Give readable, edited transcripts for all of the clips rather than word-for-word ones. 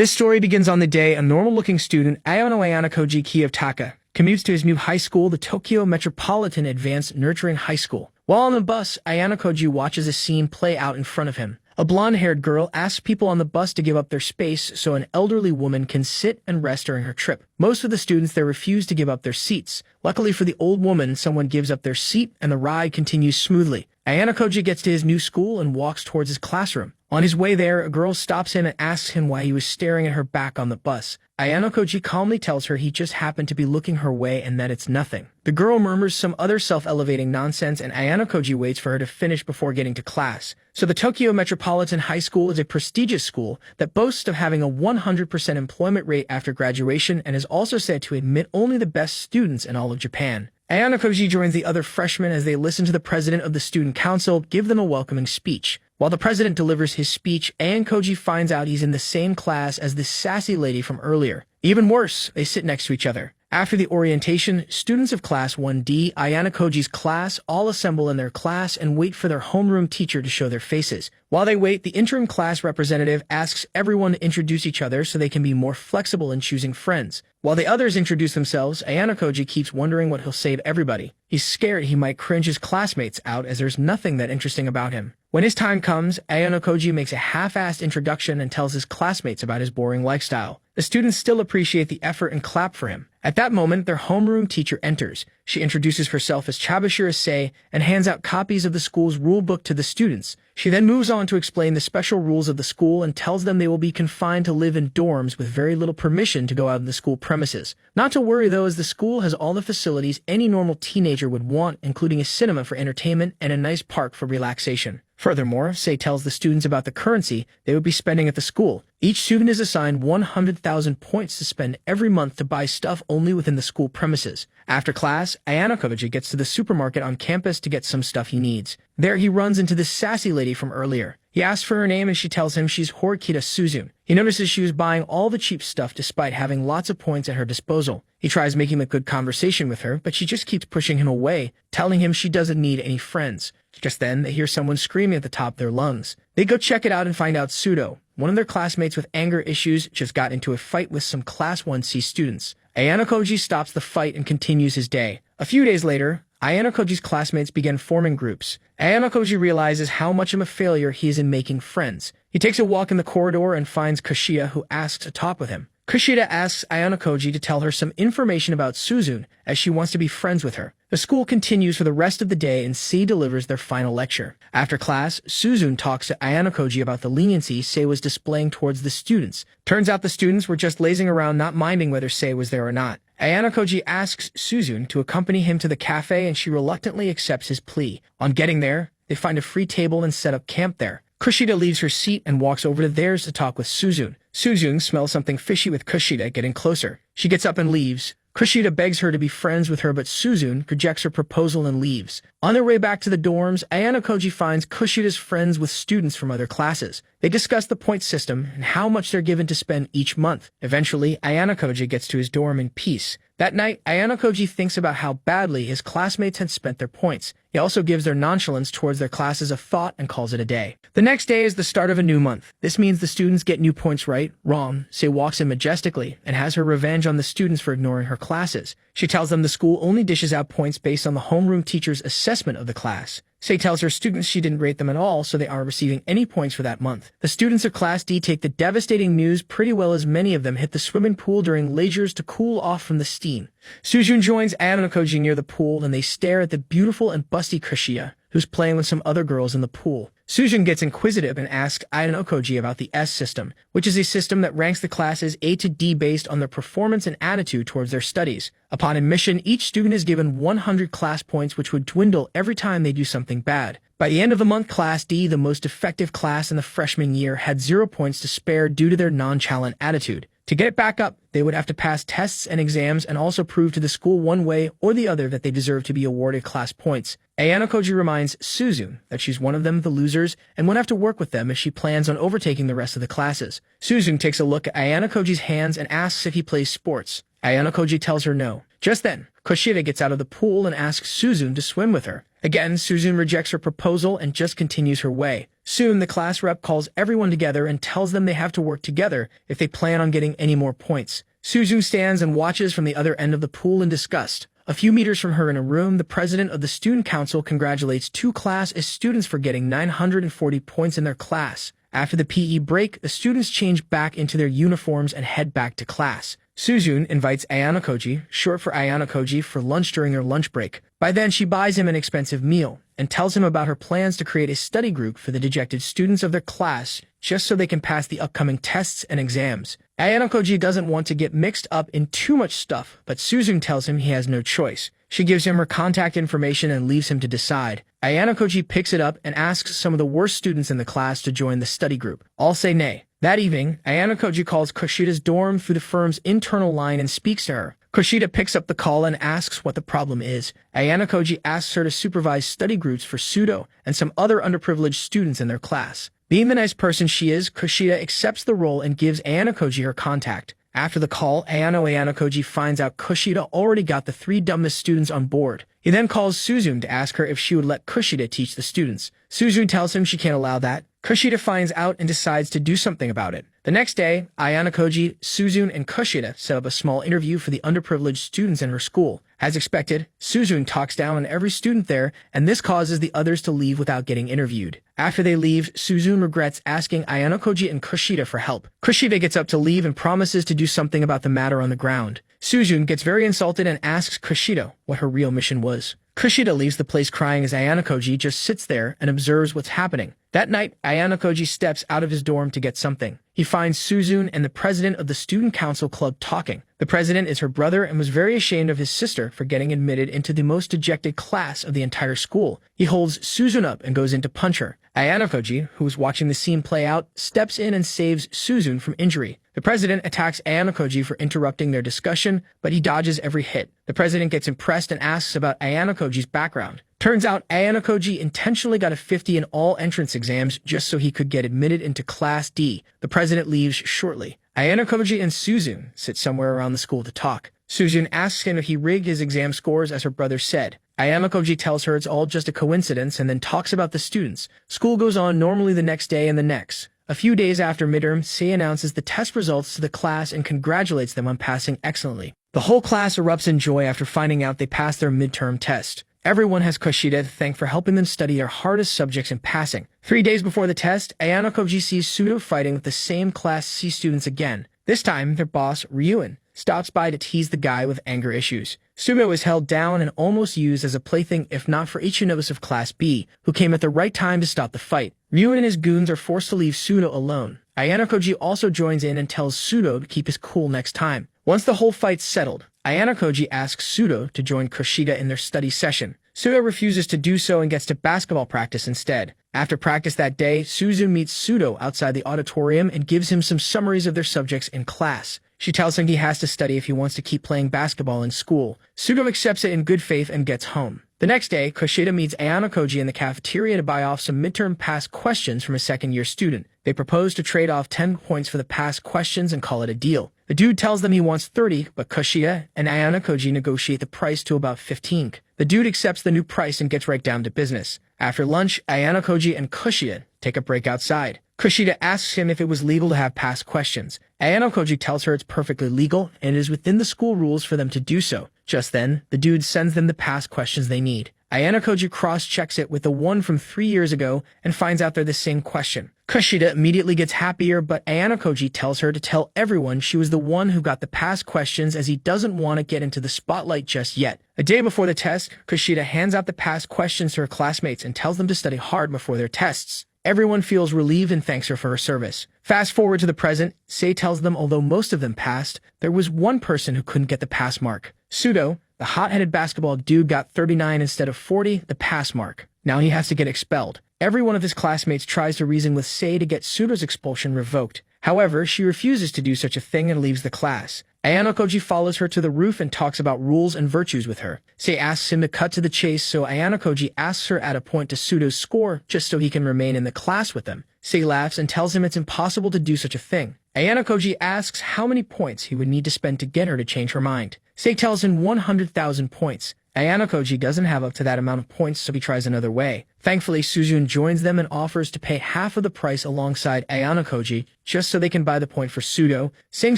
This story begins on the day a normal-looking student, Ayano Kiyotaka, commutes to his new high school, the Tokyo Metropolitan Advanced Nurturing High School. While on the bus, Ayano watches a scene play out in front of him. A blonde-haired girl asks people on the bus to give up their space so an elderly woman can sit and rest during her trip. Most of the students there refuse to give up their seats. Luckily for the old woman, someone gives up their seat and the ride continues smoothly. Ayano gets to his new school and walks towards his classroom. On his way there, a girl stops him and asks him why he was staring at her back on the bus. Ayano calmly tells her he just happened to be looking her way and that it's nothing. The girl murmurs some other self-elevating nonsense and Ayano waits for her to finish before getting to class. So the Tokyo Metropolitan High School is a prestigious school that boasts of having a 100% employment rate after graduation and is also said to admit only the best students in all of Japan. Ayano joins the other freshmen as they listen to the president of the student council give them a welcoming speech. While the president delivers his speech, Ayano finds out he's in the same class as the sassy lady from earlier. Even worse, they sit next to each other. After the orientation, students of Class 1D, Ayano class, all assemble in their class and wait for their homeroom teacher to show their faces. While they wait, the interim class representative asks everyone to introduce each other so they can be more flexible in choosing friends. While the others introduce themselves, Ayano keeps wondering what he'll say to everybody. He's scared he might cringe his classmates out as there's nothing that interesting about him. When his time comes, Ayano makes a half-assed introduction and tells his classmates about his boring lifestyle. The students still appreciate the effort and clap for him. At that moment, their homeroom teacher enters. She introduces herself as Chabashira Sei and hands out copies of the school's rule book to the students. She then moves on to explain the special rules of the school and tells them they will be confined to live in dorms with very little permission to go out of the school premises. Not to worry though, as the school has all the facilities any normal teenager would want, including a cinema for entertainment and a nice park for relaxation. Furthermore, Sei tells the students about the currency they would be spending at the school. Each student is assigned 100,000 points to spend every month to buy stuff only within the school premises. After class, Ayano gets to the supermarket on campus to get some stuff he needs. There he runs into the sassy lady from earlier. He asks for her name and she tells him she's Horikita Suzune. He notices she was buying all the cheap stuff despite having lots of points at her disposal. He tries making a good conversation with her, but she just keeps pushing him away, telling him she doesn't need any friends. Just then, they hear someone screaming at the top of their lungs. They go check it out and find out Sudo, one of their classmates with anger issues, just got into a fight with some Class 1C students. Ayano stops the fight and continues his day. A few days later, Ayano classmates begin forming groups. Ayano realizes how much of a failure he is in making friends. He takes a walk in the corridor and finds Kushida, who asks to talk with him. Kushida asks Ayano to tell her some information about Suzune, as she wants to be friends with her. The school continues for the rest of the day and Sei delivers their final lecture. After class, Suzune talks to Ayano about the leniency Sei was displaying towards the students. Turns out the students were just lazing around, not minding whether Sei was there or not. Ayano asks Suzune to accompany him to the cafe and she reluctantly accepts his plea. On getting there, they find a free table and set up camp there. Kushida leaves her seat and walks over to theirs to talk with Suzune. Suzune smells something fishy with Kushida getting closer. She gets up and leaves. Kushida begs her to be friends with her, but Suzune rejects her proposal and leaves. On their way back to the dorms, Ayano finds Kushida's friends with students from other classes. They discuss the point system and how much they're given to spend each month. Eventually, Ayano gets to his dorm in peace. That night, Ayano thinks about how badly his classmates had spent their points. He also gives their nonchalance towards their classes a thought and calls it a day. The next day is the start of a new month. This means the students get new points right, wrong. Sei walks in majestically and has her revenge on the students for ignoring her classes. She tells them the school only dishes out points based on the homeroom teacher's assessment of the class. Sei tells her students she didn't rate them at all, so they aren't receiving any points for that month. The students of Class D take the devastating news pretty well, as many of them hit the swimming pool during leisures to cool off from the steam. Suzune joins Ayano near the pool and they stare at the beautiful and busty Kushida, who's playing with some other girls in the pool. Suzune gets inquisitive and asks Ayano about the S system, which is a system that ranks the classes A to D based on their performance and attitude towards their studies. Upon admission, each student is given 100 class points, which would dwindle every time they do something bad. By the end of the month, Class D, the most effective class in the freshman year, had 0 points to spare due to their nonchalant attitude. To get it back up, they would have to pass tests and exams and also prove to the school one way or the other that they deserve to be awarded class points. Ayano reminds Suzune that she's one of them, the losers, and won't have to work with them as she plans on overtaking the rest of the classes. Suzune takes a look at Ayano hands and asks if he plays sports. Ayano tells her no. Just then, Kushida gets out of the pool and asks Suzune to swim with her. Again, Suzune rejects her proposal and just continues her way. Soon, the class rep calls everyone together and tells them they have to work together if they plan on getting any more points. Suzune stands and watches from the other end of the pool in disgust. A few meters from her in a room, the president of the student council congratulates two Class S students for getting 940 points in their class. After the PE break, the students change back into their uniforms and head back to class. Suzune invites Ayanokoji, short for Ayanokoji, for lunch during her lunch break. By then, she buys him an expensive meal and tells him about her plans to create a study group for the dejected students of their class just so they can pass the upcoming tests and exams. Ayanokoji doesn't want to get mixed up in too much stuff, but Suzune tells him he has no choice. She gives him her contact information and leaves him to decide. Ayanokoji picks it up and asks some of the worst students in the class to join the study group. All say nay. That evening, Ayanokoji calls Kushida's dorm through the firm's internal line and speaks to her. Kushida picks up the call and asks what the problem is. Ayanokoji asks her to supervise study groups for Sudo and some other underprivileged students in their class. Being the nice person she is, Kushida accepts the role and gives Ayanokoji her contact. After the call, Ayanokoji finds out Kushida already got the three dumbest students on board. He then calls Suzune to ask her if she would let Kushida teach the students. Suzune tells him she can't allow that. Kushida finds out and decides to do something about it. The next day, Ayanokoji, Suzune, and Kushida set up a small interview for the underprivileged students in her school. As expected, Suzune talks down on every student there, and this causes the others to leave without getting interviewed. After they leave, Suzune regrets asking Ayanokoji and Kushida for help. Kushida gets up to leave and promises to do something about the matter on the ground. Suzune gets very insulted and asks Kushida what her real mission was. Kushida leaves the place crying as Ayanokoji just sits there and observes what's happening. That night, Ayanokoji steps out of his dorm to get something. He finds Suzune and the president of the student council club talking. The president is her brother and was very ashamed of his sister for getting admitted into the most dejected class of the entire school. He holds Suzune up and goes in to punch her. Ayanokoji, who was watching the scene play out, steps in and saves Suzune from injury. The president attacks Ayanokoji for interrupting their discussion, but he dodges every hit. The president gets impressed and asks about Ayanokoji's background. Turns out Ayanokoji intentionally got a 50 in all entrance exams just so he could get admitted into Class D. The president leaves shortly. Ayanokoji and Suzune sit somewhere around the school to talk. Suzune asks him if he rigged his exam scores as her brother said. Ayanokoji tells her it's all just a coincidence and then talks about the students. School goes on normally the next day and the next. A few days after midterm, Sei announces the test results to the class and congratulates them on passing excellently. The whole class erupts in joy after finding out they passed their midterm test. Everyone has Kushida to thank for helping them study their hardest subjects and passing. 3 days before the test, Ayanokoji sees Sudo fighting with the same Class C students again. This time, their boss, Ryuen, stops by to tease the guy with anger issues. Sudo is held down and almost used as a plaything if not for Ichinovus of Class B, who came at the right time to stop the fight. Ryuen and his goons are forced to leave Sudo alone. Ayanokoji also joins in and tells Sudo to keep his cool next time. Once the whole fight's settled, Ayanokoji asks Sudo to join Kushida in their study session. Sudo refuses to do so and gets to basketball practice instead. After practice that day, Suzune meets Sudo outside the auditorium and gives him some summaries of their subjects in class. She tells him he has to study if he wants to keep playing basketball in school. Sudo accepts it in good faith and gets home. The next day, Kushida meets Ayanokoji in the cafeteria to buy off some midterm past questions from a second-year student. They propose to trade off 10 points for the past questions and call it a deal. The dude tells them he wants 30, but Kushida and Ayanokoji negotiate the price to about 15. The dude accepts the new price and gets right down to business. After lunch, Ayanokoji and Kushida take a break outside. Kushida asks him if it was legal to have past questions. Ayanokoji tells her it's perfectly legal and it is within the school rules for them to do so. Just then, the dude sends them the past questions they need. Ayanokoji cross-checks it with the one from 3 years ago and finds out they're the same question. Kushida immediately gets happier, but Ayanokoji tells her to tell everyone she was the one who got the past questions as he doesn't want to get into the spotlight just yet. A day before the test, Kushida hands out the past questions to her classmates and tells them to study hard before their tests. Everyone feels relieved and thanks her for her service. Fast forward to the present, Sei tells them although most of them passed, there was one person who couldn't get the pass mark. Sudo, the hot-headed basketball dude, got 39 instead of 40, the pass mark. Now he has to get expelled. Every one of his classmates tries to reason with Sei to get Sudo's expulsion revoked. However, she refuses to do such a thing and leaves the class. Ayanokoji follows her to the roof and talks about rules and virtues with her. Sei asks him to cut to the chase, so Ayanokoji asks her at a point to Sudo's score just so he can remain in the class with them. Sei laughs and tells him it's impossible to do such a thing. Ayanokoji asks how many points he would need to spend to get her to change her mind. Sei tells him 100,000 points. Ayano Koji doesn't have up to that amount of points, so he tries another way. Thankfully, Suzune joins them and offers to pay half of the price alongside Ayano Koji, just so they can buy the point for Pseudo. Sing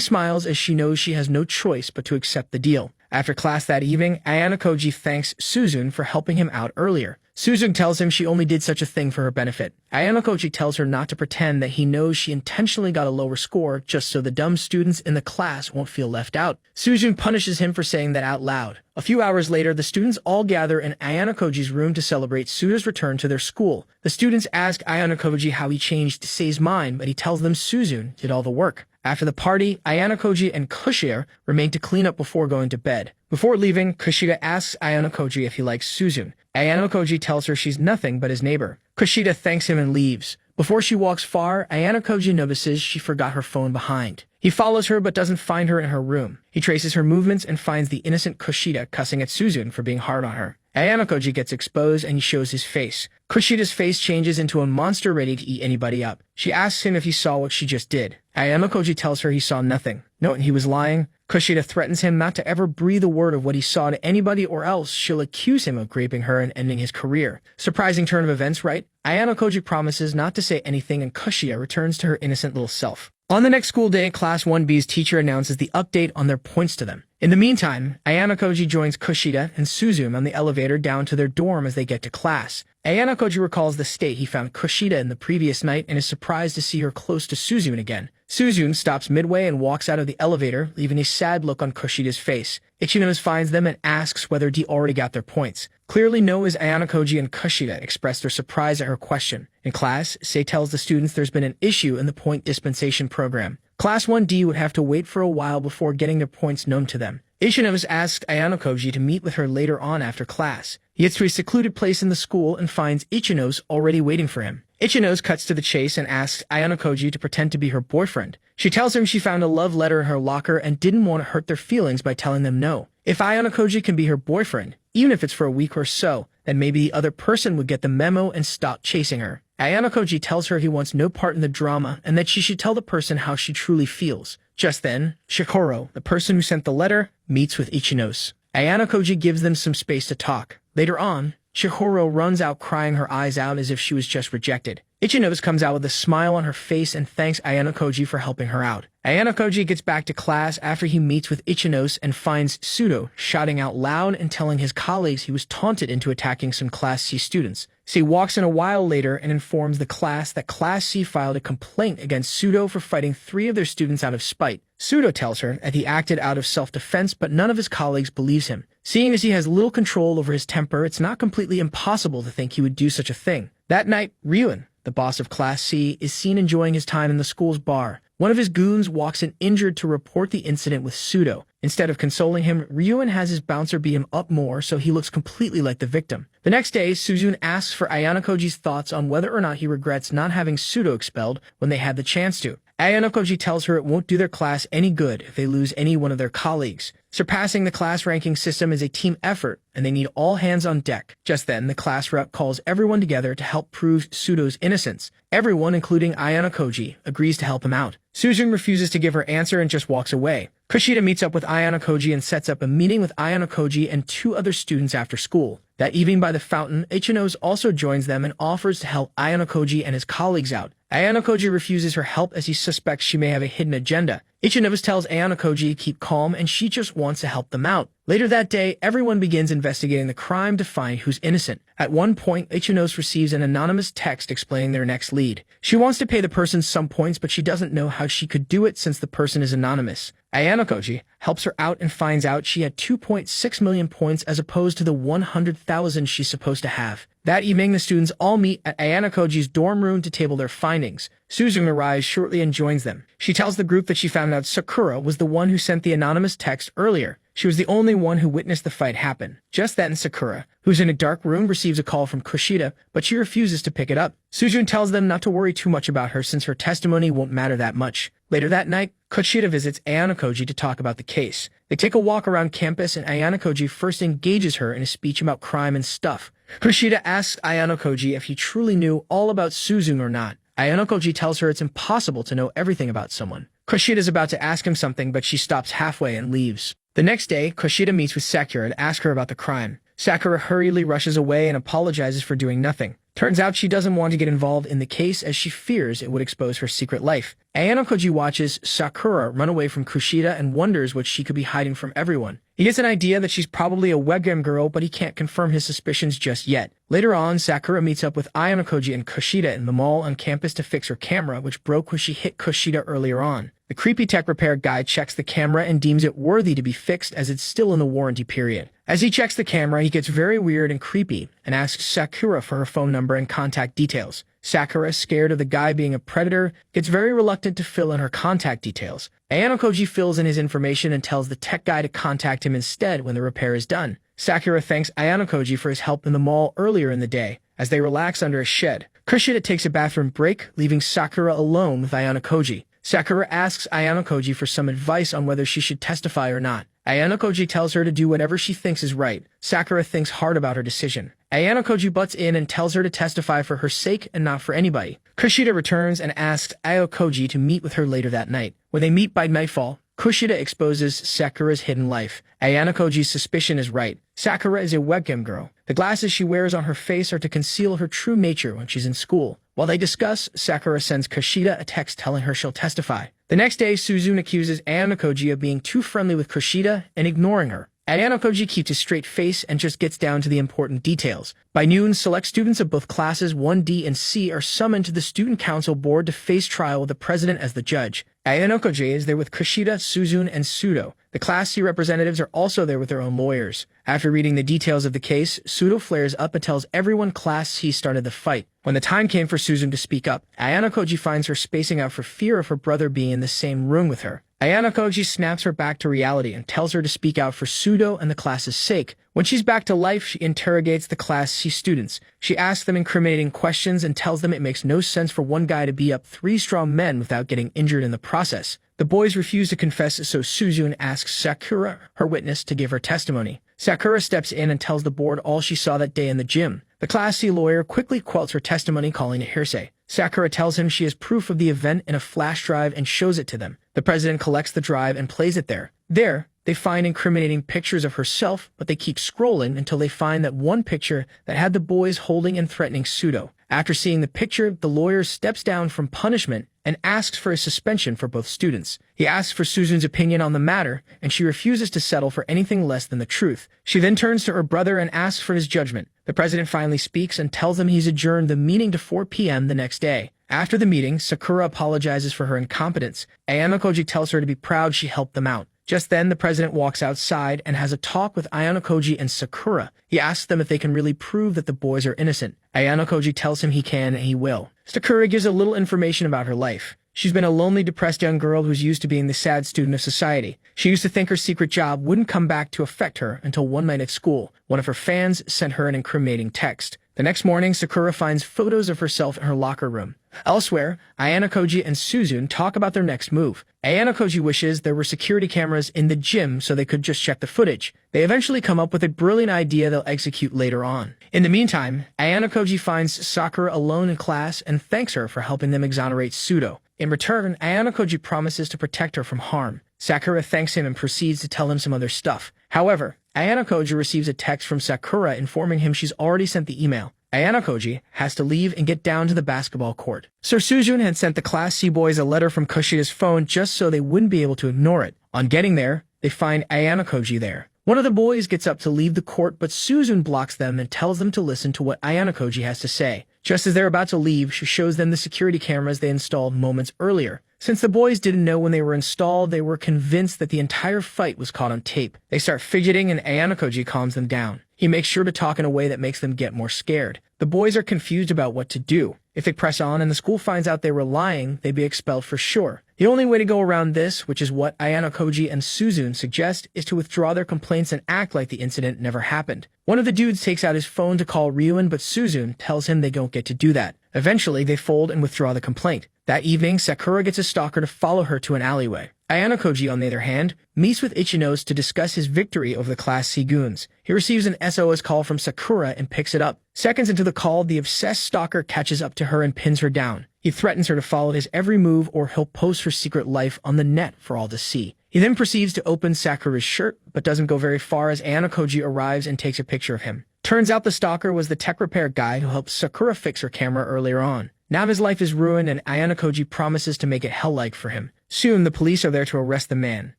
smiles as she knows she has no choice but to accept the deal. After class that evening, Ayano Koji thanks Suzune for helping him out earlier. Suzune tells him she only did such a thing for her benefit. Ayano Koji tells her not to pretend that he knows she intentionally got a lower score just so the dumb students in the class won't feel left out. Suzune punishes him for saying that out loud. A few hours later, the students all gather in Ayano Koji's room to celebrate Sudo's return to their school. The students ask Ayano Koji how he changed Sei's mind, but he tells them Suzune did all the work. After the party, Ayano Koji and Kushida remain to clean up before going to bed. Before leaving, Kushida asks Ayano Koji if he likes Suzune. Ayano Koji tells her she's nothing but his neighbor. Kushida thanks him and leaves. Before she walks far, Ayano Koji notices she forgot her phone behind. He follows her but doesn't find her in her room. He traces her movements and finds the innocent Kushida cussing at Suzune for being hard on her. Ayano Koji gets exposed and he shows his face. Kushida's face changes into a monster ready to eat anybody up. She asks him if he saw what she just did. Ayano Koji tells her he saw nothing. Knowing he was lying, Kushida threatens him not to ever breathe a word of what he saw to anybody or else she'll accuse him of raping her and ending his career. Surprising turn of events, right? Ayano Koji promises not to say anything and Kushida returns to her innocent little self. On the next school day, Class 1B's teacher announces the update on their points to them. In the meantime, Ayano Koji joins Kushida and Suzune on the elevator down to their dorm as they get to class. Ayano Koji recalls the state he found Kushida in the previous night and is surprised to see her close to Suzune again. Suzune stops midway and walks out of the elevator, leaving a sad look on Kushida's face. Ichinose finds them and asks whether they already got their points. Clearly no, as Ayano Koji and Kushida express their surprise at her question. In class, Sei tells the students there's been an issue in the point dispensation program. Class 1D would have to wait for a while before getting their points known to them. Ichinose asks Ayano Koji to meet with her later on after class. He gets to a secluded place in the school and finds Ichinose already waiting for him. Ichinose cuts to the chase and asks Ayano Koji to pretend to be her boyfriend. She tells him she found a love letter in her locker and didn't want to hurt their feelings by telling them no. If Ayano Koji can be her boyfriend, even if it's for a week or so, then maybe the other person would get the memo and stop chasing her. Ayano Koji tells her he wants no part in the drama and that she should tell the person how she truly feels. Just then, Shikoro, the person who sent the letter, meets with Ichinose. Ayano Koji gives them some space to talk. Later on, Chihiro runs out crying her eyes out as if she was just rejected. Ichinose comes out with a smile on her face and thanks Ayano Koji for helping her out. Ayano Koji gets back to class after he meets with Ichinose and finds Pseudo shouting out loud and telling his colleagues he was taunted into attacking some Class C students. Sei walks in a while later and informs the class that Class C filed a complaint against Pseudo for fighting 3 of their students out of spite. Pseudo tells her that he acted out of self-defense, but none of his colleagues believes him. Seeing as he has little control over his temper, it's not completely impossible to think he would do such a thing. That night, Ryuen, the boss of Class C, is seen enjoying his time in the school's bar. One of his goons walks in injured to report the incident with Pseudo. Instead of consoling him, Ryuen has his bouncer beat him up more so he looks completely like the victim. The next day, Suzune asks for Ayano Koji's thoughts on whether or not he regrets not having Pseudo expelled when they had the chance to. Ayano Koji tells her it won't do their class any good if they lose any one of their colleagues. Surpassing the class ranking system is a team effort, and they need all hands on deck. Just then, the class rep calls everyone together to help prove Pseudo's innocence. Everyone, including Ayano Koji, agrees to help him out. Suzune refuses to give her answer and just walks away. Kushida meets up with Ayano Koji and sets up a meeting with Ayano Koji and 2 other students after school. That evening by the fountain, Ichinose also joins them and offers to help Ayano Koji and his colleagues out. Ayano Koji refuses her help as he suspects she may have a hidden agenda. Ichinose tells Ayano Koji to keep calm and she just wants to help them out. Later that day, everyone begins investigating the crime to find who's innocent. At one point, Ichinose receives an anonymous text explaining their next lead. She wants to pay the person some points, but she doesn't know how she could do it since the person is anonymous. Ayano Koji helps her out and finds out she had 2.6 million points as opposed to the 100,000 she's supposed to have. That evening, the students all meet at Ayano Koji's dorm room to table their findings. Suzune arrives shortly and joins them. She tells the group that she found out Sakura was the one who sent the anonymous text earlier. She was the only one who witnessed the fight happen. Just then, Sakura, who's in a dark room, receives a call from Kushida, but she refuses to pick it up. Suzune tells them not to worry too much about her since her testimony won't matter that much. Later that night, Kushida visits Ayano Koji to talk about the case. They take a walk around campus and Ayano Koji first engages her in a speech about crime and stuff. Kushida asks Ayano Koji if he truly knew all about Suzune or not. Ayano Koji tells her it's impossible to know everything about someone. Kushida's about to ask him something, but she stops halfway and leaves. The next day, Kushida meets with Sakura to ask her about the crime. Sakura hurriedly rushes away and apologizes for doing nothing. Turns out she doesn't want to get involved in the case as she fears it would expose her secret life. Ayano Koji watches Sakura run away from Kushida and wonders what she could be hiding from everyone. He gets an idea that she's probably a webcam girl, but he can't confirm his suspicions just yet. Later on, Sakura meets up with Ayano Koji and Kushida in the mall on campus to fix her camera, which broke when she hit Kushida earlier on. The creepy tech repair guy checks the camera and deems it worthy to be fixed as it's still in the warranty period. As he checks the camera, he gets very weird and creepy and asks Sakura for her phone number and contact details. Sakura, scared of the guy being a predator, gets very reluctant to fill in her contact details. Ayano Koji fills in his information and tells the tech guy to contact him instead when the repair is done. Sakura thanks Ayano Koji for his help in the mall earlier in the day. As they relax under a shed, Kushida takes a bathroom break, leaving Sakura alone with Ayano Koji. Sakura asks Ayano Koji for some advice on whether she should testify or not. Ayano Koji tells her to do whatever she thinks is right. Sakura thinks hard about her decision. Ayano Koji butts in and tells her to testify for her sake and not for anybody. Kushida returns and asks Ayano Koji to meet with her later that night. When they meet by nightfall, Kushida exposes Sakura's hidden life. Ayano Koji's suspicion is right. Sakura is a webcam girl. The glasses she wears on her face are to conceal her true nature when she's in school. While they discuss, Sakura sends Kushida a text telling her she'll testify. The next day, Suzune accuses Ayano Koji of being too friendly with Kushida and ignoring her. Ayano Koji keeps a straight face and just gets down to the important details. By noon, select students of both classes 1D and C are summoned to the student council board to face trial with the president as the judge. Ayano Koji is there with Kushida, Suzune, and Sudo. The Class C representatives are also there with their own lawyers. After reading the details of the case, Sudo flares up and tells everyone Class C started the fight. When the time came for Suzune to speak up, Ayano Koji finds her spacing out for fear of her brother being in the same room with her. Ayano Koji snaps her back to reality and tells her to speak out for Sudo and the class's sake. When she's back to life, she interrogates the Class C students. She asks them incriminating questions and tells them it makes no sense for one guy to beat up 3 strong men without getting injured in the process. The boys refuse to confess, so Suzune asks Sakura, her witness, to give her testimony. Sakura steps in and tells the board all she saw that day in the gym. The Class C lawyer quickly quells her testimony, calling it hearsay. Sakura tells him she has proof of the event in a flash drive and shows it to them. The president collects the drive and plays it there. There, they find incriminating pictures of herself, but they keep scrolling until they find that one picture that had the boys holding and threatening Sudo. After seeing the picture, the lawyer steps down from punishment and asks for a suspension for both students. He asks for Suzune's opinion on the matter, and she refuses to settle for anything less than the truth. She then turns to her brother and asks for his judgment. The president finally speaks and tells him he's adjourned the meeting to 4 p.m. the next day. After the meeting, Sakura apologizes for her incompetence. Ayano Koji tells her to be proud she helped them out. Just then, the president walks outside and has a talk with Ayano Koji and Sakura. He asks them if they can really prove that the boys are innocent. Ayano Koji tells him he can and he will. Sakura gives a little information about her life. She's been a lonely, depressed young girl who's used to being the sad student of society. She used to think her secret job wouldn't come back to affect her until one night at school, one of her fans sent her an incriminating text. The next morning, Sakura finds photos of herself in her locker room. Elsewhere, Ayano Koji and Suzune talk about their next move. Ayano Koji wishes there were security cameras in the gym so they could just check the footage. They eventually come up with a brilliant idea they'll execute later on. In the meantime, Ayano Koji finds Sakura alone in class and thanks her for helping them exonerate Sudo. In return, Ayano Koji promises to protect her from harm. Sakura thanks him and proceeds to tell him some other stuff. However, Ayano Koji receives a text from Sakura informing him she's already sent the email. Ayano Koji has to leave and get down to the basketball court. Sir Suzune had sent the Class C boys a letter from Kushida's phone just so they wouldn't be able to ignore it. On getting there, they find Ayano Koji there. One of the boys gets up to leave the court, but Suzune blocks them and tells them to listen to what Ayano Koji has to say. Just as they're about to leave, she shows them the security cameras they installed moments earlier. Since the boys didn't know when they were installed, they were convinced that the entire fight was caught on tape. They start fidgeting and Ayano Koji calms them down. He makes sure to talk in a way that makes them get more scared. The boys are confused about what to do. If they press on and the school finds out they were lying, they'd be expelled for sure. The only way to go around this, which is what Ayano Koji and Suzune suggest, is to withdraw their complaints and act like the incident never happened. One of the dudes takes out his phone to call Ryuin, but Suzune tells him they don't get to do that. Eventually, they fold and withdraw the complaint. That evening, Sakura gets a stalker to follow her to an alleyway. Ayano Koji, on the other hand, meets with Ichinos to discuss his victory over the Class C goons. He receives an SOS call from Sakura and picks it up. Seconds into the call, the obsessed stalker catches up to her and pins her down. He threatens her to follow his every move or he'll post her secret life on the net for all to see. He then proceeds to open Sakura's shirt, but doesn't go very far as Ayano Koji arrives and takes a picture of him. Turns out the stalker was the tech repair guy who helped Sakura fix her camera earlier on. Now his life is ruined and Ayano Koji promises to make it hell-like for him. Soon, the police are there to arrest the man.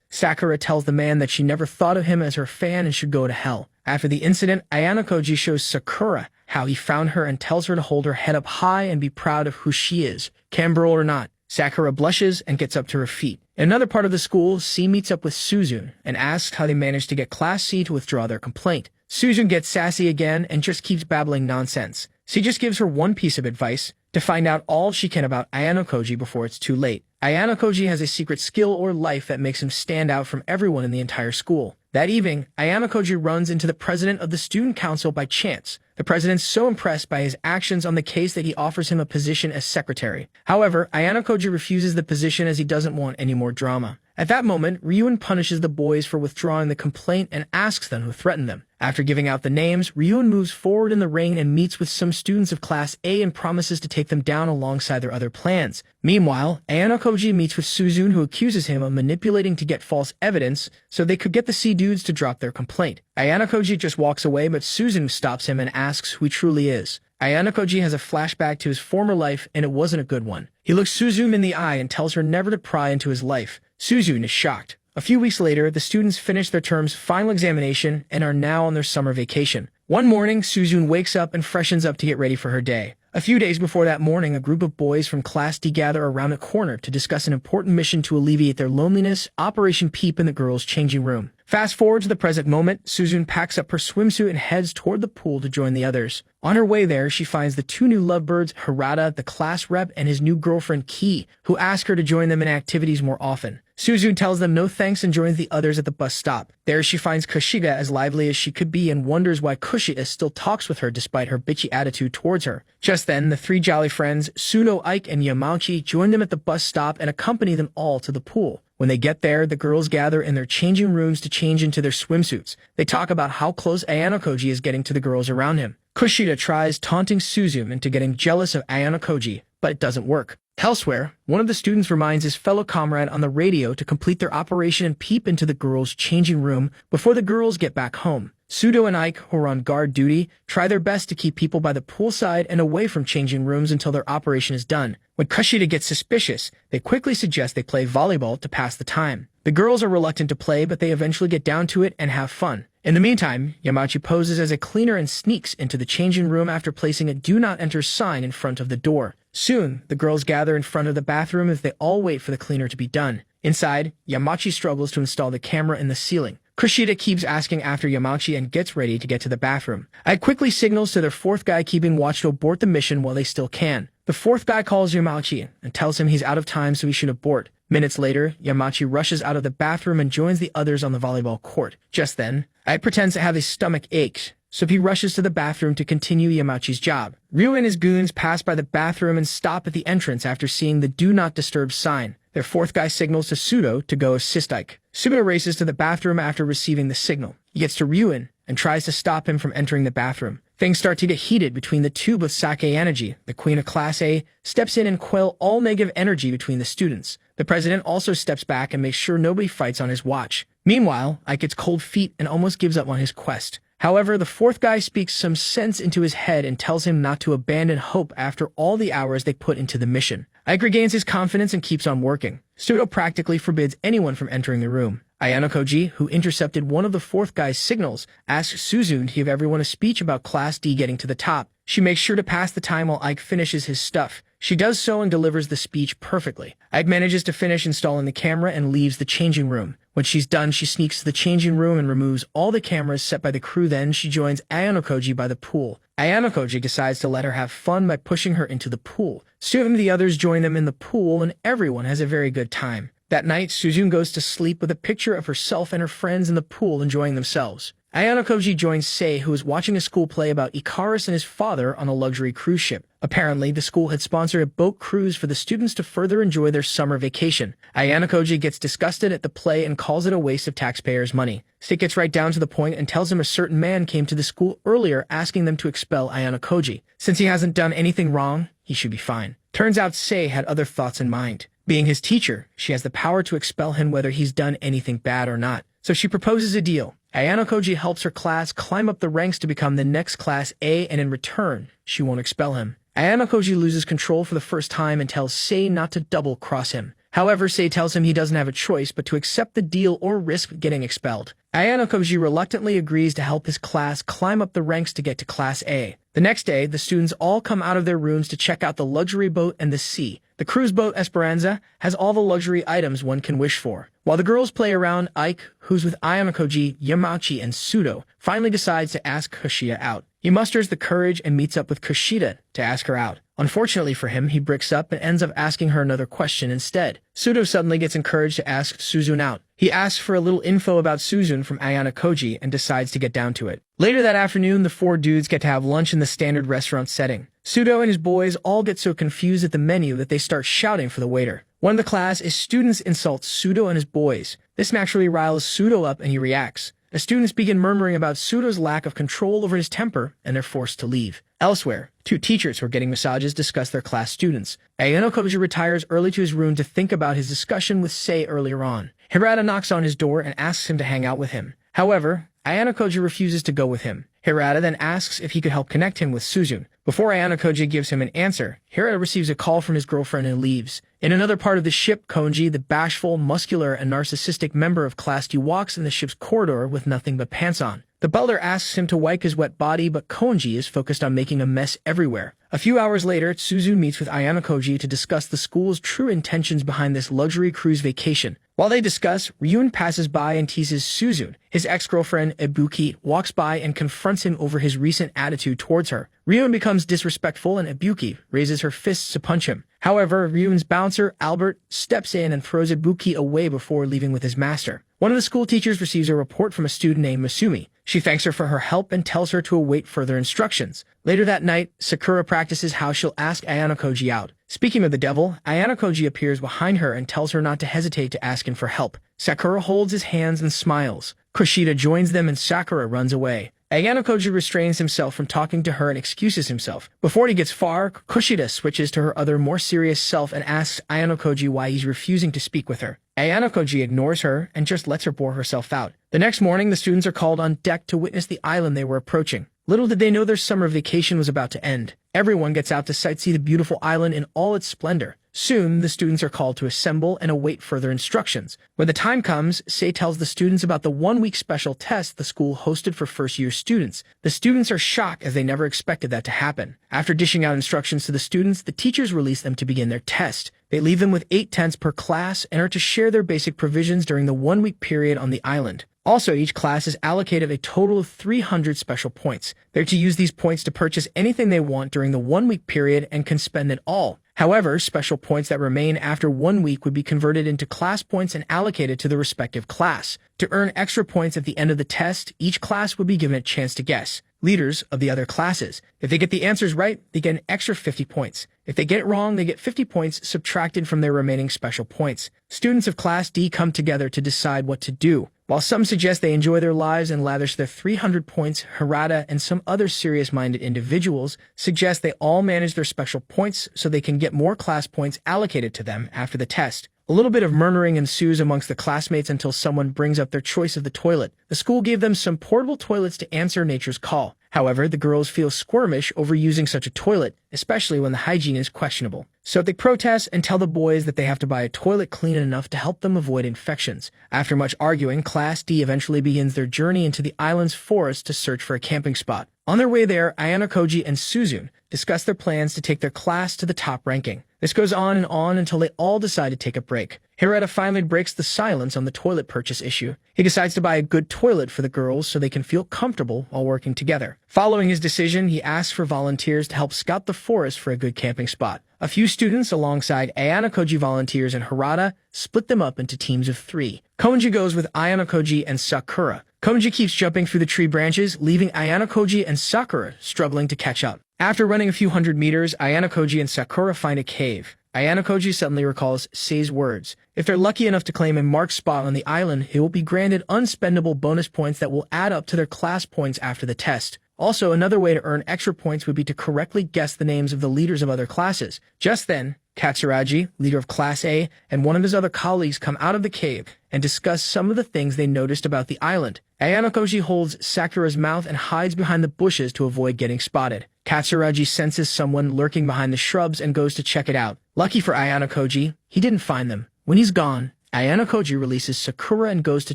Sakura tells the man that she never thought of him as her fan and should go to hell. After the incident, Ayano Koji shows Sakura how he found her and tells her to hold her head up high and be proud of who she is, Cambrel or not. Sakura blushes and gets up to her feet. In another part of the school, C meets up with Suzune and asks how they managed to get Class C to withdraw their complaint. Suzune gets sassy again and just keeps babbling nonsense. C just gives her one piece of advice: to find out all she can about Ayano Koji before it's too late. Ayano Koji has a secret skill or life that makes him stand out from everyone in the entire school. That evening, Ayano Koji runs into the president of the student council by chance. The president's so impressed by his actions on the case that he offers him a position as secretary. However, Ayano Koji refuses the position as he doesn't want any more drama. At that moment, Ryuen punishes the boys for withdrawing the complaint and asks them who threatened them. After giving out the names, Ryuen moves forward in the ring and meets with some students of Class A and promises to take them down alongside their other plans. Meanwhile, Ayano Koji meets with Suzune, who accuses him of manipulating to get false evidence so they could get the C dudes to drop their complaint. Ayano Koji just walks away, but Suzune stops him and asks who he truly is. Ayano Koji has a flashback to his former life, and it wasn't a good one. He looks Suzune in the eye and tells her never to pry into his life. Suzune is shocked. A few weeks later, the students finish their term's final examination and are now on their summer vacation. One morning, Suzune wakes up and freshens up to get ready for her day. A few days before that morning, a group of boys from Class D gather around a corner to discuss an important mission to alleviate their loneliness, Operation Peep in the girls' changing room. Fast forward to the present moment, Suzune packs up her swimsuit and heads toward the pool to join the others. On her way there, she finds the two new lovebirds, Harada, the class rep, and his new girlfriend, Ki, who ask her to join them in activities more often. Suzune tells them no thanks and joins the others at the bus stop. There she finds Kushida as lively as she could be and wonders why Kushida still talks with her despite her bitchy attitude towards her. Just then, the three jolly friends, Suno, Ike, and Yamauchi, join them at the bus stop and accompany them all to the pool. When they get there, the girls gather in their changing rooms to change into their swimsuits. They talk about how close Ayano Koji is getting to the girls around him. Kushida tries taunting Suzune into getting jealous of Ayano Koji, but it doesn't work. Elsewhere, one of the students reminds his fellow comrade on the radio to complete their operation and peep into the girls' changing room before the girls get back home. Sudo and Ike, who are on guard duty, try their best to keep people by the poolside and away from changing rooms until their operation is done. When Kushida gets suspicious, they quickly suggest they play volleyball to pass the time. The girls are reluctant to play, but they eventually get down to it and have fun. In the meantime, Yamauchi poses as a cleaner and sneaks into the changing room after placing a "Do Not Enter" sign in front of the door. Soon, the girls gather in front of the bathroom as they all wait for the cleaner to be done. Inside, Yamauchi struggles to install the camera in the ceiling. Kushida keeps asking after Yamauchi and gets ready to get to the bathroom. Ike quickly signals to their fourth guy keeping watch to abort the mission while they still can. The fourth guy calls Yamauchi and tells him he's out of time so he should abort. Minutes later, Yamauchi rushes out of the bathroom and joins the others on the volleyball court. Just then, Ike pretends to have his stomach aches, so he rushes to the bathroom to continue Yamauchi's job. Ryu and his goons pass by the bathroom and stop at the entrance after seeing the "Do Not Disturb" sign. Their fourth guy signals to Sudo to go assist Ike. Sudo races to the bathroom after receiving the signal. He gets to Ryuen and tries to stop him from entering the bathroom. Things start to get heated between the two, but Sake Energy, the queen of Class A, steps in and quell all negative energy between the students. The president also steps back and makes sure nobody fights on his watch. Meanwhile, Ike gets cold feet and almost gives up on his quest. However, the fourth guy speaks some sense into his head and tells him not to abandon hope after all the hours they put into the mission. Ike regains his confidence and keeps on working. Sudo practically forbids anyone from entering the room. Ayano Koji, who intercepted one of the fourth guy's signals, asks Suzune to give everyone a speech about Class D getting to the top. She makes sure to pass the time while Ike finishes his stuff. She does so and delivers the speech perfectly. Ike manages to finish installing the camera and leaves the changing room. When she's done, she sneaks to the changing room and removes all the cameras set by the crew. Then she joins Ayano Koji by the pool. Ayano Koji decides to let her have fun by pushing her into the pool. Soon the others join them in the pool and everyone has a very good time. That night, Suzune goes to sleep with a picture of herself and her friends in the pool enjoying themselves. Ayano Koji joins Sei, who is watching a school play about Icarus and his father on a luxury cruise ship. Apparently, the school had sponsored a boat cruise for the students to further enjoy their summer vacation. Ayano Koji gets disgusted at the play and calls it a waste of taxpayers' money. Sei gets right down to the point and tells him a certain man came to the school earlier asking them to expel Ayano Koji. Since he hasn't done anything wrong, he should be fine. Turns out Sei had other thoughts in mind. Being his teacher, she has the power to expel him whether he's done anything bad or not. So she proposes a deal. Ayano Koji helps her class climb up the ranks to become the next Class A, and in return, she won't expel him. Ayano Koji loses control for the first time and tells Sei not to double-cross him. However, Sei tells him he doesn't have a choice but to accept the deal or risk getting expelled. Ayano Koji reluctantly agrees to help his class climb up the ranks to get to Class A. The next day, the students all come out of their rooms to check out the luxury boat and the sea. The cruise boat Esperanza has all the luxury items one can wish for. While the girls play around, Ike, who's with Ayano Koji, Yamauchi, and Sudo, finally decides to ask Kushida out. He musters the courage and meets up with Kushida to ask her out. Unfortunately for him, he bricks up and ends up asking her another question instead. Sudo suddenly gets encouraged to ask Suzun out. He asks for a little info about Suzun from Ayano Koji and decides to get down to it. Later that afternoon, the four dudes get to have lunch in the standard restaurant setting. Sudo and his boys all get so confused at the menu that they start shouting for the waiter. One of the class is students insult Sudo and his boys. This naturally riles Sudo up and he reacts. The students begin murmuring about Sudo's lack of control over his temper, and they're forced to leave. Elsewhere, two teachers who are getting massages discuss their class students. Ayano Koji retires early to his room to think about his discussion with Sei earlier on. Hirata knocks on his door and asks him to hang out with him. However, Ayano Koji refuses to go with him. Hirata then asks if he could help connect him with Suzun. Before Ayano Koji gives him an answer, Hirata receives a call from his girlfriend and leaves. In another part of the ship, Konji, the bashful, muscular, and narcissistic member of Class D, walks in the ship's corridor with nothing but pants on. The butler asks him to wipe his wet body, but Konji is focused on making a mess everywhere. A few hours later, Suzun meets with Ayano Koji to discuss the school's true intentions behind this luxury cruise vacation. While they discuss, Ryun passes by and teases Suzun. His ex-girlfriend, Ibuki, walks by and confronts him over his recent attitude towards her. Ryun becomes disrespectful and Ibuki raises her fists to punch him. However, Ryun's bouncer, Albert, steps in and throws Ibuki away before leaving with his master. One of the school teachers receives a report from a student named Masumi. She thanks her for her help and tells her to await further instructions. Later that night, Sakura practices how she'll ask Ayano Koji out. Speaking of the devil, Ayano Koji appears behind her and tells her not to hesitate to ask him for help. Sakura holds his hands and smiles. Kushida joins them and Sakura runs away. Ayano Koji restrains himself from talking to her and excuses himself. Before he gets far, Kushida switches to her other more serious self and asks Ayano Koji why he's refusing to speak with her. Ayano Koji ignores her and just lets her bore herself out. The next morning, the students are called on deck to witness the island they were approaching. Little did they know their summer vacation was about to end. Everyone gets out to sightsee the beautiful island in all its splendor. Soon, the students are called to assemble and await further instructions. When the time comes, Sei tells the students about the one-week special test the school hosted for first-year students. The students are shocked as they never expected that to happen. After dishing out instructions to the students, the teachers release them to begin their test. They leave them with 8 tents per class and are to share their basic provisions during the one-week period on the island. Also, each class is allocated a total of 300 special points. They're to use these points to purchase anything they want during the one-week period and can spend it all. However, special points that remain after 1 week would be converted into class points and allocated to the respective class. To earn extra points at the end of the test, each class would be given a chance to guess leaders of the other classes. If they get the answers right, they get an extra 50 points. If they get it wrong, they get 50 points subtracted from their remaining special points. Students of Class D come together to decide what to do. While some suggest they enjoy their lives and lavish their 300 points, Hirata and some other serious-minded individuals suggest they all manage their special points so they can get more class points allocated to them after the test. A little bit of murmuring ensues amongst the classmates until someone brings up their choice of the toilet. The school gave them some portable toilets to answer nature's call. However, the girls feel squirmish over using such a toilet, especially when the hygiene is questionable. So they protest and tell the boys that they have to buy a toilet clean enough to help them avoid infections. After much arguing, Class D eventually begins their journey into the island's forest to search for a camping spot. On their way there, Ayano Koji and Suzun discuss their plans to take their class to the top ranking. This goes on and on until they all decide to take a break. Hirata finally breaks the silence on the toilet purchase issue. He decides to buy a good toilet for the girls so they can feel comfortable while working together. Following his decision, he asks for volunteers to help scout the forest for a good camping spot. A few students, alongside Ayano Koji volunteers and Hirata, split them up into teams of 3. Konji goes with Ayano Koji and Sakura. Konji keeps jumping through the tree branches, leaving Ayano Koji and Sakura struggling to catch up. After running a few hundred meters, Ayano Koji and Sakura find a cave. Ayano Koji suddenly recalls Sei's words. If they're lucky enough to claim a marked spot on the island, he will be granted unspendable bonus points that will add up to their class points after the test. Also, another way to earn extra points would be to correctly guess the names of the leaders of other classes. Just then, Katsuragi, leader of Class A, and one of his other colleagues come out of the cave and discuss some of the things they noticed about the island. Ayanokoji holds Sakura's mouth and hides behind the bushes to avoid getting spotted. Katsuragi senses someone lurking behind the shrubs and goes to check it out. Lucky for Ayanokoji, he didn't find them. When he's gone, Ayanokoji releases Sakura and goes to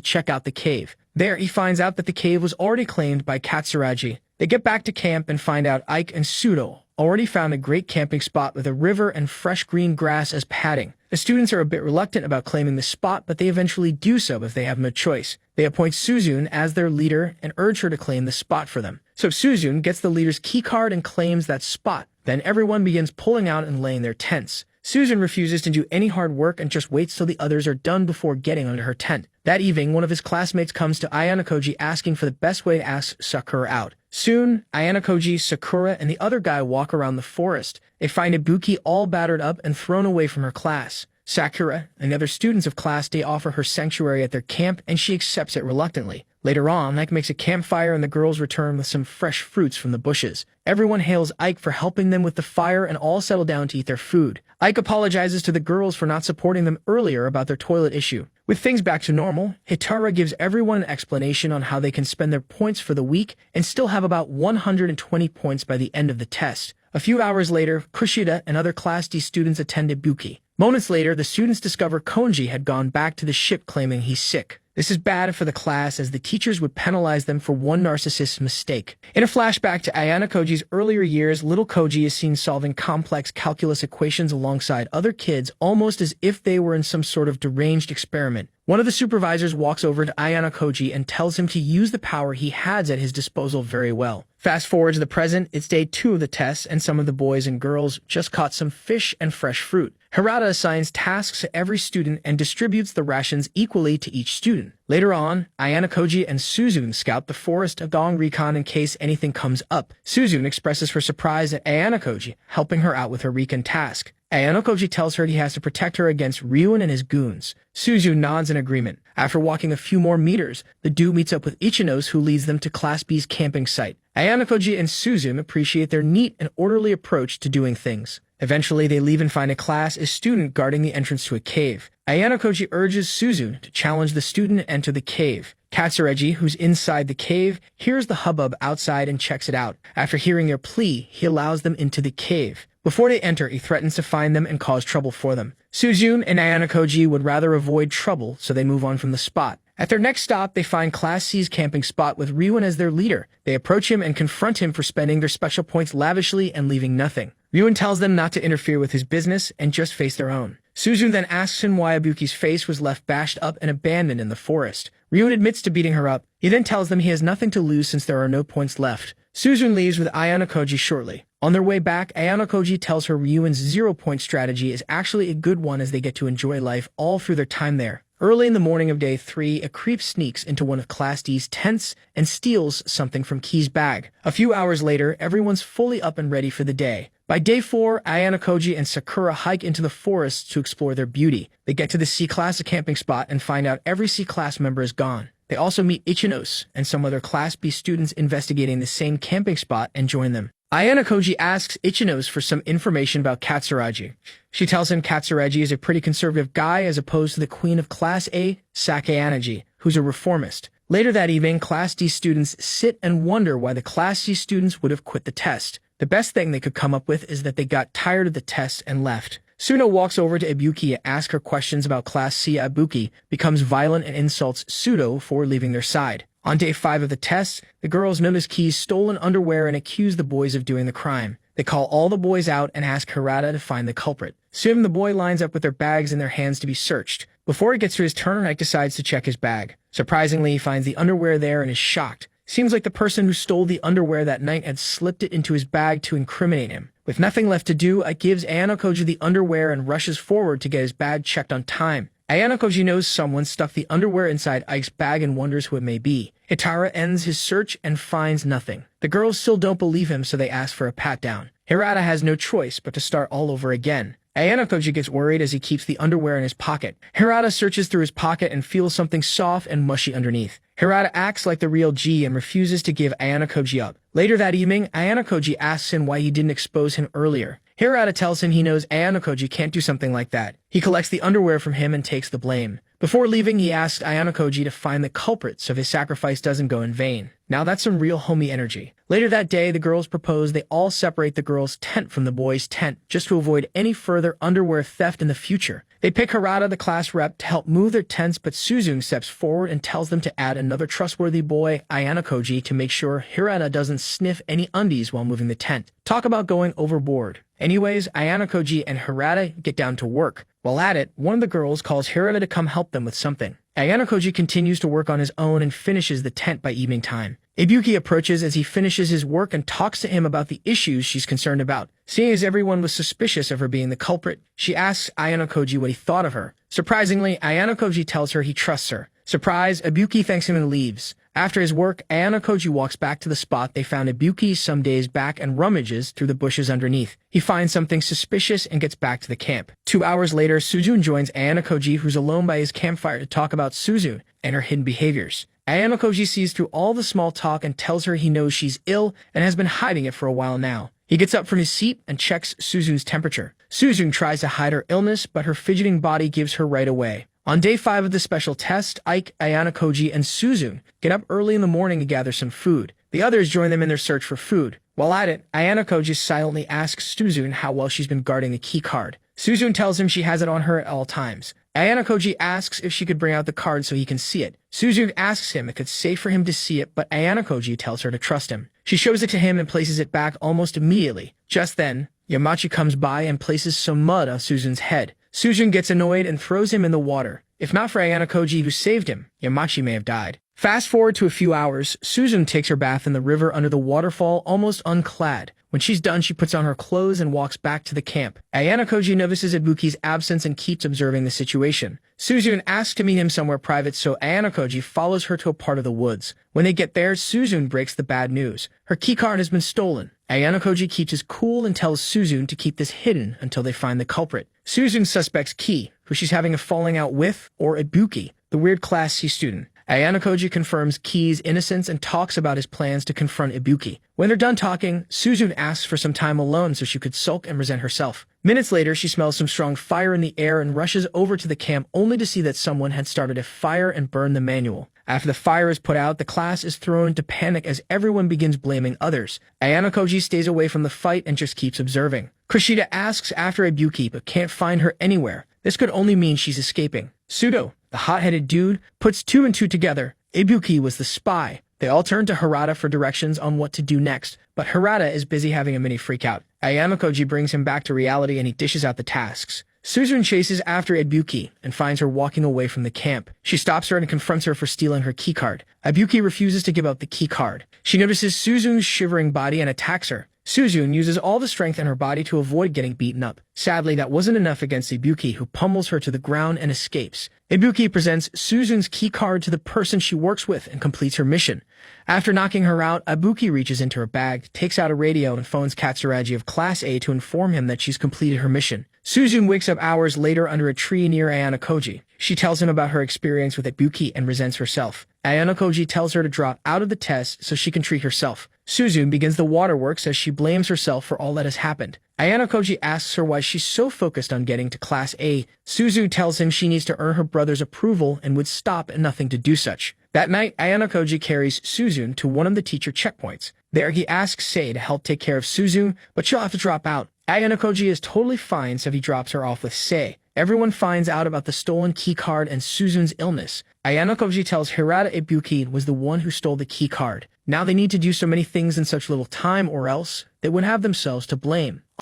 check out the cave. There, he finds out that the cave was already claimed by Katsuragi. They get back to camp and find out Ike and Sudo already found a great camping spot with a river and fresh green grass as padding. The students are a bit reluctant about claiming the spot, but they eventually do so if they have no choice. They appoint Suzune as their leader and urge her to claim the spot for them. So Suzune gets the leader's keycard and claims that spot. Then everyone begins pulling out and laying their tents. Suzune refuses to do any hard work and just waits till the others are done before getting under her tent. That evening, one of his classmates comes to Ayanokoji asking for the best way to ask Sakura out. Soon, Ayanokoji, Sakura, and the other guy walk around the forest. They find Ibuki all battered up and thrown away from her class. Sakura and the other students of Class D offer her sanctuary at their camp, and she accepts it reluctantly. Later on, Ike makes a campfire and the girls return with some fresh fruits from the bushes. Everyone hails Ike for helping them with the fire and all settle down to eat their food. Ike apologizes to the girls for not supporting them earlier about their toilet issue. With things back to normal, Hitara gives everyone an explanation on how they can spend their points for the week and still have about 120 points by the end of the test. A few hours later, Kushida and other Class D students attend Ibuki. Moments later, the students discover Konji had gone back to the ship claiming he's sick. This is bad for the class as the teachers would penalize them for one narcissist's mistake. In a flashback to Ayanokoji's earlier years, little Koji is seen solving complex calculus equations alongside other kids almost as if they were in some sort of deranged experiment. One of the supervisors walks over to Ayanokoji and tells him to use the power he has at his disposal very well. Fast forward to the present, it's day 2 of the test, and some of the boys and girls just caught some fish and fresh fruit. Hirata assigns tasks to every student and distributes the rations equally to each student. Later on, Ayanokoji and Suzune scout the forest of Dong Recon in case anything comes up. Suzune expresses her surprise at Ayanokoji, helping her out with her recon task. Ayanokoji tells her he has to protect her against Ryuen and his goons. Suzune nods in agreement. After walking a few more meters, the duo meets up with Ichinos, who leads them to Class B's camping site. Ayanokoji and Suzune appreciate their neat and orderly approach to doing things. Eventually, they leave and find a Class A student guarding the entrance to a cave. Ayanokoji urges Suzune to challenge the student and enter the cave. Katsuragi, who's inside the cave, hears the hubbub outside and checks it out. After hearing their plea, he allows them into the cave. Before they enter, he threatens to find them and cause trouble for them. Suzune and Ayanokoji would rather avoid trouble, so they move on from the spot. At their next stop, they find Class C's camping spot with Ryuen as their leader. They approach him and confront him for spending their special points lavishly and leaving nothing. Ryuen tells them not to interfere with his business and just face their own. Suzune then asks him why Ibuki's face was left bashed up and abandoned in the forest. Ryuen admits to beating her up. He then tells them he has nothing to lose since there are no points left. Suzune leaves with Ayanokoji shortly. On their way back, Ayanokoji tells her Ryuen's 0-point strategy is actually a good one as they get to enjoy life all through their time there. Early in the morning of day 3, a creep sneaks into one of Class D's tents and steals something from Key's bag. A few hours later, everyone's fully up and ready for the day. By day 4, Ayanokoji and Sakura hike into the forest to explore their beauty. They get to the C-Class camping spot and find out every C-Class member is gone. They also meet Ichinos and some other Class B students investigating the same camping spot and join them. Ayanokoji asks Ichinos for some information about Katsuragi. She tells him Katsuragi is a pretty conservative guy as opposed to the queen of Class A, Sakayanagi, who's a reformist. Later that evening, Class D students sit and wonder why the Class C students would have quit the test. The best thing they could come up with is that they got tired of the test and left. Suno walks over to Ibuki and asks her questions about Class C. Ibuki becomes violent and insults Sudo for leaving their side. On day 5 of the test, the girls notice Key's stolen underwear and accuse the boys of doing the crime. They call all the boys out and ask Hirata to find the culprit. Soon the boy lines up with their bags in their hands to be searched. Before it gets to his turn, Ike decides to check his bag. Surprisingly, he finds the underwear there and is shocked. Seems like the person who stole the underwear that night had slipped it into his bag to incriminate him. With nothing left to do, Ike gives Ayanokoji the underwear and rushes forward to get his bag checked on time. Ayanokoji knows someone stuck the underwear inside Ike's bag and wonders who it may be. Hitara ends his search and finds nothing. The girls still don't believe him, so they ask for a pat-down. Hirata has no choice but to start all over again. Ayanokoji gets worried as he keeps the underwear in his pocket. Hirata searches through his pocket and feels something soft and mushy underneath. Hirata acts like the real G and refuses to give Ayanokoji up. Later that evening, Ayanokoji asks him why he didn't expose him earlier. Hirata tells him he knows Ayanokoji can't do something like that. He collects the underwear from him and takes the blame. Before leaving, he asks Ayanokoji to find the culprit so his sacrifice doesn't go in vain. Now that's some real homie energy. Later that day, the girls propose they all separate the girls' tent from the boys' tent just to avoid any further underwear theft in the future. They pick Hirata, the class rep, to help move their tents, but Suzune steps forward and tells them to add another trustworthy boy, Ayanokoji, to make sure Hirata doesn't sniff any undies while moving the tent. Talk about going overboard. Anyways, Ayanokoji and Hirata get down to work. While at it, one of the girls calls Hirata to come help them with something. Ayanokoji continues to work on his own and finishes the tent by evening time. Ibuki approaches as he finishes his work and talks to him about the issues she's concerned about. Seeing as everyone was suspicious of her being the culprit, she asks Ayanokoji what he thought of her. Surprisingly, Ayanokoji tells her he trusts her. Surprised, Ibuki thanks him and leaves. After his work, Ayanokoji walks back to the spot they found Ibuki some days back and rummages through the bushes underneath. He finds something suspicious and gets back to the camp. 2 hours later, Suzune joins Ayanokoji, who's alone by his campfire, to talk about Suzune and her hidden behaviors. Ayanokoji sees through all the small talk and tells her he knows she's ill and has been hiding it for a while now. He gets up from his seat and checks Suzune's temperature. Suzune tries to hide her illness, but her fidgeting body gives her right away. On day 5 of the special test, Ike, Ayanokoji, and Suzune get up early in the morning to gather some food. The others join them in their search for food. While at it, Ayanokoji silently asks Suzune how well she's been guarding the key card. Suzune tells him she has it on her at all times. Ayanokoji asks if she could bring out the card so he can see it. Suzune asks him if it's safe for him to see it, but Ayanokoji tells her to trust him. She shows it to him and places it back almost immediately. Just then, Yamachi comes by and places some mud on Suzune's head. Suzune gets annoyed and throws him in the water. If not for Ayanokoji who saved him, Yamachi may have died. Fast forward to a few hours, Suzune takes her bath in the river under the waterfall almost unclad. When she's done, she puts on her clothes and walks back to the camp. Ayanokoji notices Ibuki's absence and keeps observing the situation. Suzune asks to meet him somewhere private, so Ayanokoji follows her to a part of the woods. When they get there, Suzune breaks the bad news. Her keycard has been stolen. Ayanokoji keeps his cool and tells Suzune to keep this hidden until they find the culprit. Suzune suspects Ki, who she's having a falling out with, or Ibuki, the weird Class C student. Ayanokoji confirms Ki's innocence and talks about his plans to confront Ibuki. When they're done talking, Suzune asks for some time alone so she could sulk and resent herself. Minutes later, she smells some strong fire in the air and rushes over to the camp only to see that someone had started a fire and burned the manual. After the fire is put out, the class is thrown into panic as everyone begins blaming others. Ayanokoji stays away from the fight and just keeps observing. Kushida asks after Ibuki but can't find her anywhere. This could only mean she's escaping. Sudo, the hot-headed dude, puts 2 and 2 together. Ibuki was the spy. They all turn to Hirata for directions on what to do next, but Hirata is busy having a mini freakout. Ayanokoji brings him back to reality and he dishes out the tasks. Suzune chases after Ibuki and finds her walking away from the camp. She stops her and confronts her for stealing her keycard. Ibuki refuses to give up the keycard. She notices Suzune's shivering body and attacks her. Suzune uses all the strength in her body to avoid getting beaten up. Sadly, that wasn't enough against Ibuki, who pummels her to the ground and escapes. Ibuki presents Suzune's keycard to the person she works with and completes her mission. After knocking her out, Ibuki reaches into her bag, takes out a radio, and phones Katsuragi of Class A to inform him that she's completed her mission. Suzune wakes up hours later under a tree near Ayanokoji. She tells him about her experience with Ibuki and resents herself. Ayanokoji tells her to drop out of the test so she can treat herself. Suzune begins the waterworks as she blames herself for all that has happened. Ayanokoji asks her why she's so focused on getting to Class A. Suzune tells him she needs to earn her brother's approval and would stop at nothing to do such. That night, Ayanokoji carries Suzune to one of the teacher checkpoints. There, he asks Sei to help take care of Suzune, but she'll have to drop out. Ayanokoji is totally fine, so he drops her off with Sei. Everyone finds out about the stolen keycard and Suzune's illness. Ayanokoji tells Hirata Ibuki was the one who stole the keycard. Now they need to do so many things in such little time, or else they would have themselves to blame.